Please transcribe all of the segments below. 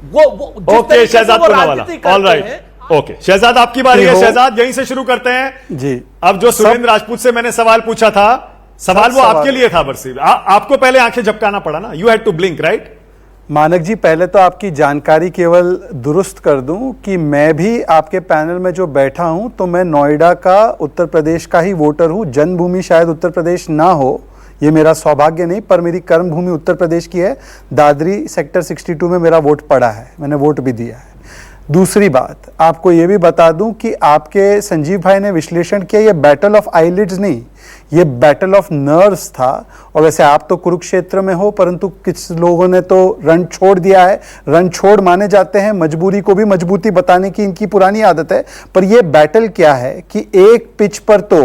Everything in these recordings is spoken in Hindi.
Okay Shehzad Poonawalla, all right, okay Shehzad आपकी बारी है। शहजाद यहीं से शुरू करते हैं जी। अब जो सुरेंद्र राजपूत से मैंने सवाल पूछा था, सवाल वो आपके लिए था बरसी, आपको पहले आंखें झपकाना पड़ा ना, you had to blink right. Manak ji, पहले तो आपकी जानकारी केवल दुरुस्त कर दूं कि मैं भी आपके पैनल में जो बैठा हूं तो मैं नोएडा का, उत्तर प्रदेश का ही वोटर हूं। जन्मभूमि शायद उत्तर प्रदेश ना हो, ये मेरा सौभाग्य नहीं, पर मेरी कर्मभूमि उत्तर प्रदेश की है। दादरी सेक्टर 62 में मेरा वोट पड़ा है, मैंने वोट भी दिया है। दूसरी बात, आपको ये भी बता दूं कि आपके संजीव भाई ने विश्लेषण किया, ये बैटल ऑफ आईलिड्स नहीं, ये बैटल ऑफ नर्व्स था। और वैसे आप तो कुरुक्षेत्र में हो, परंतु कुछ लोगों ने तो रण छोड़ दिया है। रण छोड़ माने जाते हैं, मजबूरी को भी मजबूती बताने की इनकी पुरानी आदत है। पर ये बैटल क्या है कि एक पिच पर तो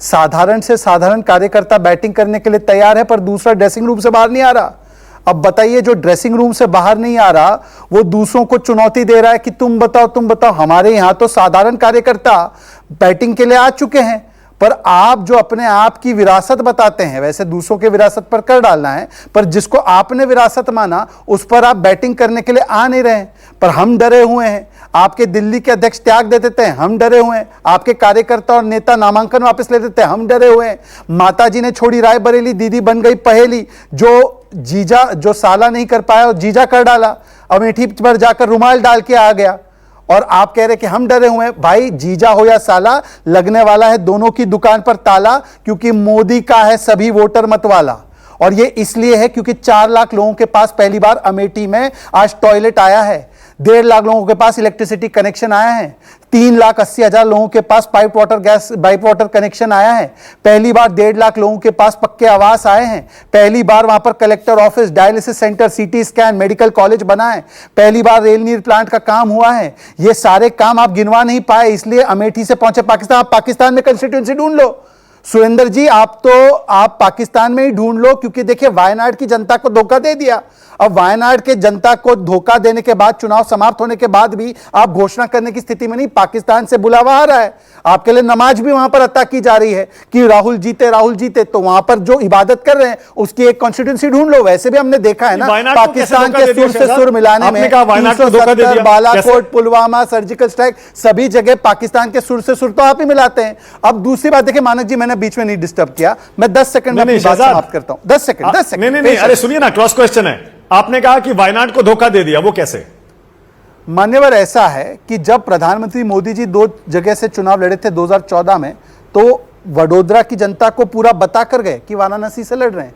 साधारण से साधारण कार्यकर्ता बैटिंग करने के लिए तैयार है, पर दूसरा ड्रेसिंग रूम से बाहर नहीं आ रहा। अब बताइए, जो ड्रेसिंग रूम से बाहर नहीं आ रहा वो दूसरों को चुनौती दे रहा है कि तुम बताओ तुम बताओ। हमारे यहां तो साधारण कार्यकर्ता बैटिंग के लिए आ चुके हैं, पर आप जो अपने आप की विरासत बताते हैं, वैसे दूसरों के विरासत पर कर डालना है, पर जिसको आपने विरासत माना उस पर आप बैटिंग करने के लिए आ नहीं रहे। पर हम डरे हुए हैं, आपके दिल्ली के अध्यक्ष त्याग दे देते हैं, हम डरे हुए हैं। आपके कार्यकर्ता और नेता नामांकन वापस ले देते हैं, हम डरे हुए हैं। माताजी ने छोड़ी रायबरेली, दीदी बन गई पहेली। जो जीजा, जो साला नहीं कर पाया और जीजा कर डाला, अमेठी पर जाकर रुमाल डाल के आ गया। और आप कह रहे कि हम डरे हुए हैं। भाई, जीजा हो या साला, लगने वाला है दोनों की दुकान पर ताला, क्योंकि मोदी का है सभी वोटर मत वाला। और ये इसलिए है क्योंकि 4 लाख लोगों के पास पहली बार अमेठी में आज टॉयलेट आया है, 1.5 लाख लोगों के पास इलेक्ट्रिसिटी कनेक्शन आया है, 3,80,000 लोगों के पास pipe water gas pipe water connection आया है, पहली बार 1.5 लाख लोगों के पास पक्के आवास आए हैं, पहली बार वहां पर collector office, dialysis centre, CT scan, medical college बना है, पहली बार रेल नीर प्लांट का काम हुआ है। ये सारे काम आप गिनवा नहीं पाए, इसलिए अमेठी से पहुंचे पाकिस्तान। आप पाकिस्तान में कंस्टिट्यूएंसी ढूंढ लो सुरेंद्र जी, आप पाकिस्तान में ही ढूंढ लो, क्योंकि देखिए वायनाड की जनता को धोखा दे दिया। अब वायनाड के जनता को धोखा देने के बाद, चुनाव समाप्त होने के बाद भी आप घोषणा करने की स्थिति में नहीं। पाकिस्तान से बुलावा आ रहा है, आपके लिए नमाज भी वहां पर अता की जा रही है कि राहुल जीते राहुल जीते। तो वहां पर जो इबादत कर रहे हैं उसकी एक कॉन्स्टिट्यूंसी ढूंढ लो। वैसे भी हमने देखा है ना, पाकिस्तान के सुर से सुर मिलाने में 370, बालाकोट, पुलवामा, सर्जिकल स्ट्राइक, सभी जगह पाकिस्तान के सुर से सुर तो आप ही मिलाते हैं। अब दूसरी बात देखिए मानक जी, मैंने बीच में नहीं डिस्टर्ब किया, मैं 10 सेकंड में बात समाप्त करता हूं। 10 सेकंड। नहीं, अरे सुनिए ना, क्रॉस क्वेश्चन है। आपने कहा कि वायनाड को धोखा दे दिया, वो कैसे? मान्यवर, ऐसा है कि जब प्रधानमंत्री मोदी जी 2 जगह से चुनाव लड़े थे 2014 में, तो वडोदरा की जनता को पूरा बता कर गए कि वाराणसी से लड़ रहे हैं।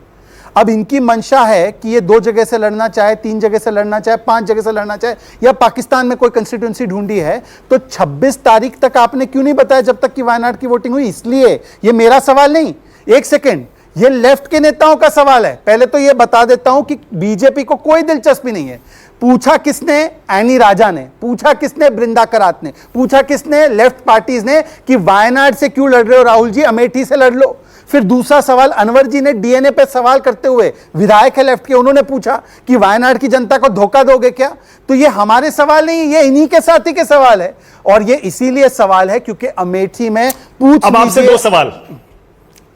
अब इनकी मंशा है कि ये 2 जगह से लड़ना चाहे, 3 जगह से लड़ना चाहे, 5 जगह से लड़ना चाहे, या पाकिस्तान में कोई कंस्टिट्यूएंसी ढूंढी है। तो 26 तारीख तक आपने क्यों नहीं बताया, जब तक कि वायनाड की वोटिंग हुई? इसलिए ये मेरा सवाल नहीं, एक सेकेंड, ये लेफ्ट के नेताओं का सवाल है। पहले तो ये बता देता हूं कि बीजेपी को कोई दिलचस्पी नहीं है। पूछा किसने? एनी राजा ने। पूछा किसने? बृंदा करात ने। पूछा किसने? लेफ्ट पार्टीज ने, कि वायनाड से क्यों लड़ रहे हो राहुल जी, अमेठी से लड़ लो। फिर दूसरा सवाल अनवर जी ने डीएनए पे सवाल करते हुए, विधायक है लेफ्ट के, उन्होंने पूछा कि वायनाड की जनता को धोखा दोगे क्या? तो ये हमारे सवाल नहीं, ये इन्हीं के साथी के सवाल है। और ये इसीलिए सवाल है क्योंकि अमेठी में पूछ। अब आपसे 2 सवाल,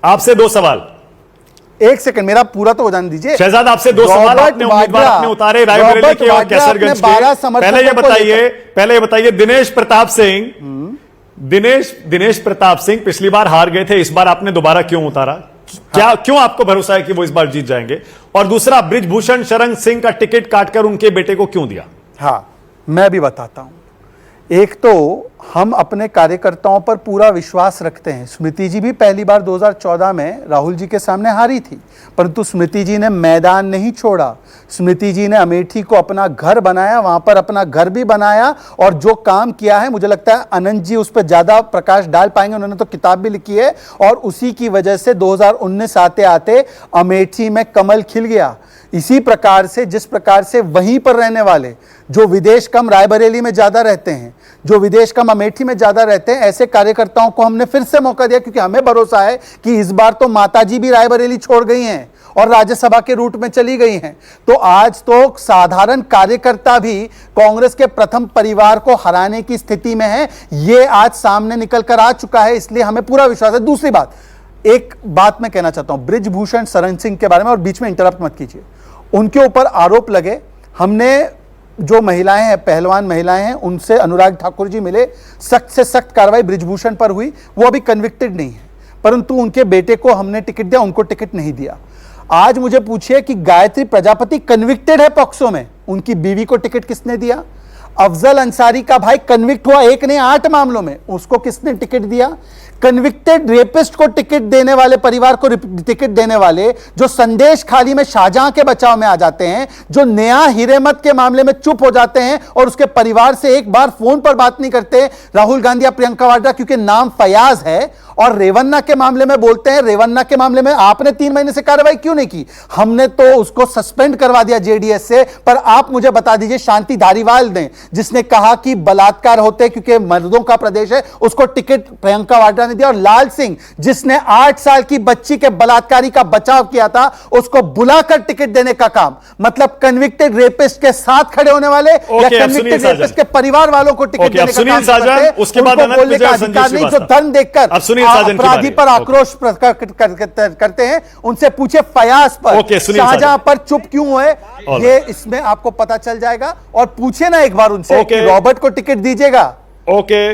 आपसे 2 सवाल। एक सेकंड, मेरा पूरा तो हो जाने दीजिए। शहजाद, आपसे 2 सवाल आपने उम्मीदवार अपने उतारे रायबरेली के और कैसरगंज के। पहले ये बताइए दिनेश प्रताप सिंह पिछली बार हार गए थे, इस बार आपने दोबारा क्यों उतारा? क्यों आपको भरोसा है कि वो इस बार जीत जाएंगे? और दूसरा, बृजभूषण शरण सिंह का टिकट काटकर उनके बेटे को क्यों दिया? हाँ, मैं भी बताता हूं। एक तो हम अपने कार्यकर्ताओं पर पूरा विश्वास रखते हैं। स्मृति जी भी पहली बार 2014 में राहुल जी के सामने हारी थी, परंतु स्मृति जी ने मैदान नहीं छोड़ा। स्मृति जी ने अमेठी को अपना घर बनाया, वहां पर अपना घर भी बनाया, और जो काम किया है, मुझे लगता है अनंत जी उस पर ज्यादा प्रकाश डाल पाएंगे, उन्होंने तो किताब भी लिखी है। और उसी की वजह से 2019 आते आते अमेठी में कमल खिल गया। इसी प्रकार से, जिस प्रकार से वहीं पर रहने वाले, जो विदेश कम रायबरेली में ज्यादा रहते हैं, जो विदेश कम अमेठी में ज्यादा रहते हैं, ऐसे कार्यकर्ताओं को हमने फिर से मौका दिया, क्योंकि हमें भरोसा है कि इस बार तो माताजी भी रायबरेली छोड़ गई हैं और राज्यसभा के रूट में चली गई हैं। तो आज तो साधारण कार्यकर्ता भी कांग्रेस के प्रथम परिवार को हराने की स्थिति में है। ये आज सामने निकल कर आ चुका है, इसलिए हमें पूरा विश्वास है। दूसरी बात, एक बात मैं कहना चाहता हूं बृजभूषण शरण सिंह के बारे में, और बीच में इंटरप्ट मत कीजिए। उनके ऊपर आरोप लगे, हमने जो महिलाएं हैं, पहलवान महिलाएं हैं, उनसे अनुराग ठाकुर जी मिले, सख्त से सख्त कार्रवाई बृजभूषण पर हुई, वो अभी कन्विक्टेड नहीं है, परंतु उनके बेटे को हमने टिकट दिया, उनको टिकट नहीं दिया। आज मुझे पूछिए कि गायत्री प्रजापति कन्विक्टेड है पॉक्सो में, उनकी बीवी को टिकट किसने दिया? अफजल अंसारी का भाई कन्विक्ट हुआ 1 नहीं 8 मामलों में, उसको किसने टिकट दिया? कन्विक्टेड रेपिस्ट को टिकट देने वाले, परिवार को टिकट देने वाले, जो संदेश खाली में शाहजहां के बचाव में आ जाते हैं, जो नया हिरेमत के मामले में चुप हो जाते हैं और उसके परिवार से एक बार फोन पर बात नहीं करते, राहुल गांधी या प्रियंका वाड्रा, क्योंकि नाम फयाज है, और रेवन्ना के मामले में बोलते हैं, रेवन्ना के मामले में आपने 3 महीने से कार्रवाई क्यों नहीं की? हमने तो उसको सस्पेंड करवा दिया जेडीएस से, पर आप मुझे बता दीजिए, शांति धारीवाल ने, जिसने कहा कि बलात्कार होते क्योंकि मर्दों का प्रदेश है, उसको टिकट प्रियंका वाड्रा ने दिया, और लाल सिंह जिसने 8 साल की बच्ची के बलात्कारी का बचाव किया था, उसको बुलाकर टिकट देने का काम। मतलब कन्विक्टेड रेपिस्ट के साथ खड़े होने वाले या कन्विक्टेड रेपिस्ट के परिवार वालों को टिकट देने का काम करते, उसके बाद उनको बोलने का अधिकार नहीं, जो धर्म देखकर अपराधी पर आक्रोश करते हैं, उनसे पूछे फयाज पर, शाहजहां पर चुप क्यों हुए, ये इसमें आपको पता चल जाएगा। और पूछे ना एक बार उनसे कि रॉबर्ट को टिकट दीजिएगा। ओके।